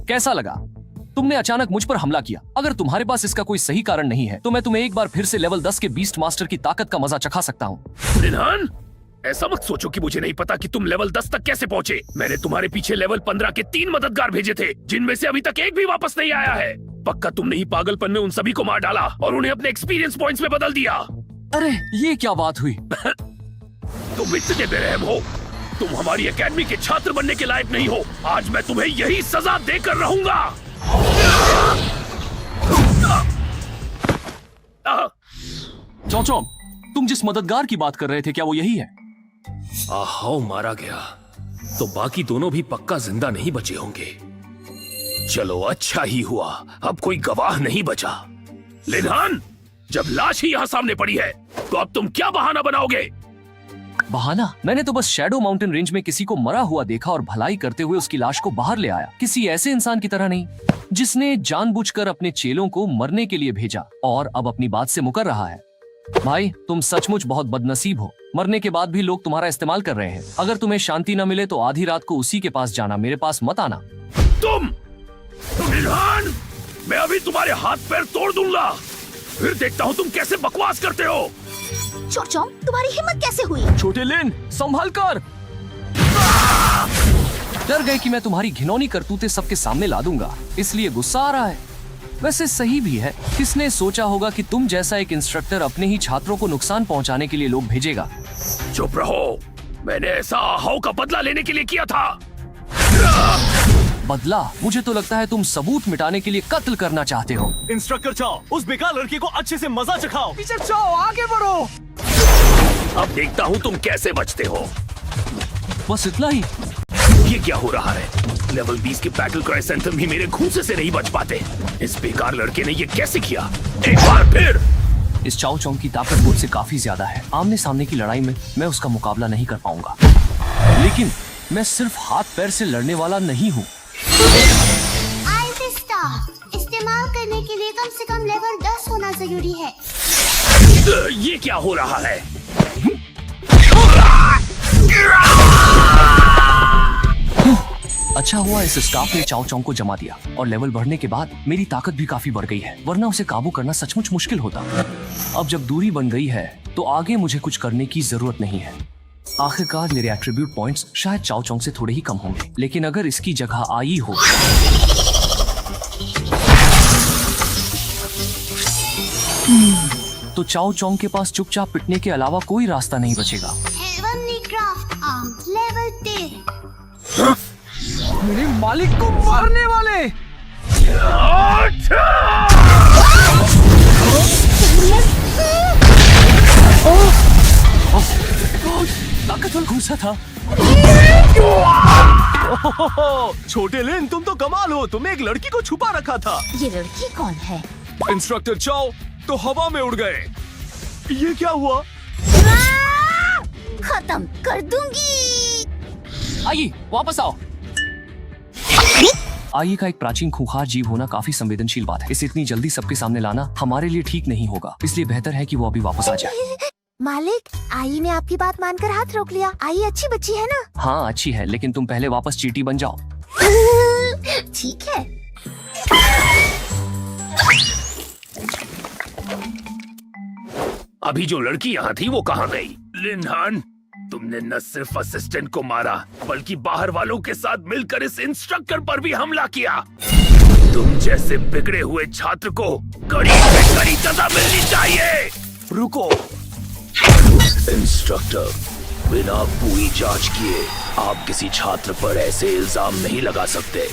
कैसा लगा? तुमने अचानक मुझ पर हमला किया। अगर तुम्हारे पास इसका कोई सही कारण नहीं है तो मैं तुम्हें एक बार फिर से लेवल 10 के बीस्ट मास्टर की ताकत का मजा चखा सकता हूँ। रिनहान, ऐसा मत सोचो कि मुझे नहीं पता कि तुम लेवल 10 तक कैसे पहुँचे। मैंने तुम्हारे पीछे लेवल 15 के 3 मददगार भेजे थे, जिनमें से अभी तक एक भी वापस नहीं आया है। पक्का तुमने ही पागलपन में उन सभी को मार डाला और उन्हें अपने एक्सपीरियंस पॉइंट्स में बदल दिया। अरे ये क्या बात हुई? तुम इतने बेरहम हो। तुम हमारी एकेडमी के छात्र बनने के लायक नहीं हो। आज मैं तुम्हें यही सजा देकर रहूंगा। चौचौ, तुम जिस मददगार की बात कर रहे थे क्या वो यही है? आहो, मारा गया तो बाकी दोनों भी पक्का जिंदा नहीं बचे होंगे। चलो अच्छा ही हुआ, अब कोई गवाह नहीं बचा। लिनहान, जब लाश ही यहाँ सामने पड़ी है तो अब तुम क्या बहाना बनाओगे? बहाना? मैंने तो बस शैडो माउंटेन रेंज में किसी को मरा हुआ देखा और भलाई करते हुए उसकी लाश को बाहर ले आया। किसी ऐसे इंसान की तरह नहीं जिसने जानबूझकर अपने चेलों को मरने के लिए भेजा और अब अपनी बात से मुकर रहा है। भाई, तुम सचमुच बहुत बदनसीब हो। मरने के बाद भी लोग तुम्हारा इस्तेमाल कर रहे हैं। अगर तुम्हें शांति न मिले तो आधी रात को उसी के पास जाना, मेरे पास मत आना। तुम लिनहान, मैं अभी तुम्हारे हाथ पैर तोड़ दूंगा, फिर देखता हूँ तुम कैसे बकवास करते हो। चौचौ, तुम्हारी हिम्मत कैसे हुई? छोटे लिन, संभल कर। डर गए कि मैं तुम्हारी घिनौनी करतूतें सबके सामने ला दूंगा, इसलिए गुस्सा आ रहा है। वैसे सही भी है। किसने सोचा होगा कि तुम जैसा एक इंस्ट्रक्टर अपने ही छात्रों को नुकसान पहुंचाने के लिए लोग भेजेगा। चुप रहो, मैंने ऐसा हाउ का बदला लेने के लिए किया था। बदला? मुझे तो लगता है तुम सबूत मिटाने के लिए कत्ल करना चाहते हो। इंस्ट्रक्टर चाओ, उस बेकार लड़की को अच्छे से मजा चखाओ। टीचर चाओ, आगे बढ़ो। अब देखता हूँ तुम कैसे बचते हो। बस इतना ही? ये क्या हो रहा है? लेवल 20 के बैटल क्राई सेंथम भी मेरे घूंसे से नहीं बच पाते। इस बेकार लड़के ने ये कैसे किया? एक बार फिर। इस चाओ चौंग की ताकत मुझसे काफी ज्यादा है। आमने सामने की लड़ाई में मैं उसका मुकाबला नहीं कर पाऊंगा, लेकिन मैं सिर्फ हाथ पैर से लड़ने वाला नहीं हूँ। इस्तेमाल करने के लिए कम से कम लेवल 10 होना जरूरी है। ये क्या हो रहा है? अच्छा हुआ इस स्टाफ ने चाओ चौंग को जमा दिया और लेवल बढ़ने के बाद मेरी ताकत भी काफी बढ़ गई है, वरना उसे काबू करना सचमुच मुश्किल होता। अब जब दूरी बन गई है तो आगे मुझे कुछ करने की जरूरत नहीं है। आखिरकार मेरे एट्रीब्यूट पॉइंट्स शायद चाओ चौंग से थोड़े ही कम होंगे, लेकिन अगर इसकी जगह आई हो तो चाओ चौंग के पास चुपचाप पिटने के अलावा कोई रास्ता नहीं बचेगा। Heavenly craft arm level 13। मेरे मालिक को मारने वाले। ताकतवर घुसा था। छोटे लिन, तुम तो कमाल हो, तुमने एक लड़की को छुपा रखा था। ये लड़की कौन है? इंस्ट्रक्टर चाओ तो हवा में उड़ गए। ये क्या हुआ? खत्म कर दूंगी। आइए वापस आओ। आइए का एक प्राचीन खूंखार जीव होना काफी संवेदनशील बात है। इसे इतनी जल्दी सबके सामने लाना हमारे लिए ठीक नहीं होगा, इसलिए बेहतर है कि वो अभी वापस आ जाए। मालिक, आई ने आपकी बात मानकर हाथ रोक लिया। आई अच्छी बच्ची है ना? हाँ अच्छी है, लेकिन तुम पहले वापस चींटी बन जाओ। ठीक है। अभी जो लड़की यहाँ थी वो कहाँ गई? लिनहान, तुमने न सिर्फ असिस्टेंट को मारा बल्कि बाहर वालों के साथ मिलकर इस इंस्ट्रक्टर पर भी हमला किया। तुम जैसे बिगड़े हुए छात्र को कड़ी से कड़ी सजा मिलनी चाहिए। रुको इंस्ट्रक्टर, बिना पूरी जांच किए आप किसी छात्र पर ऐसे इल्जाम नहीं लगा सकते।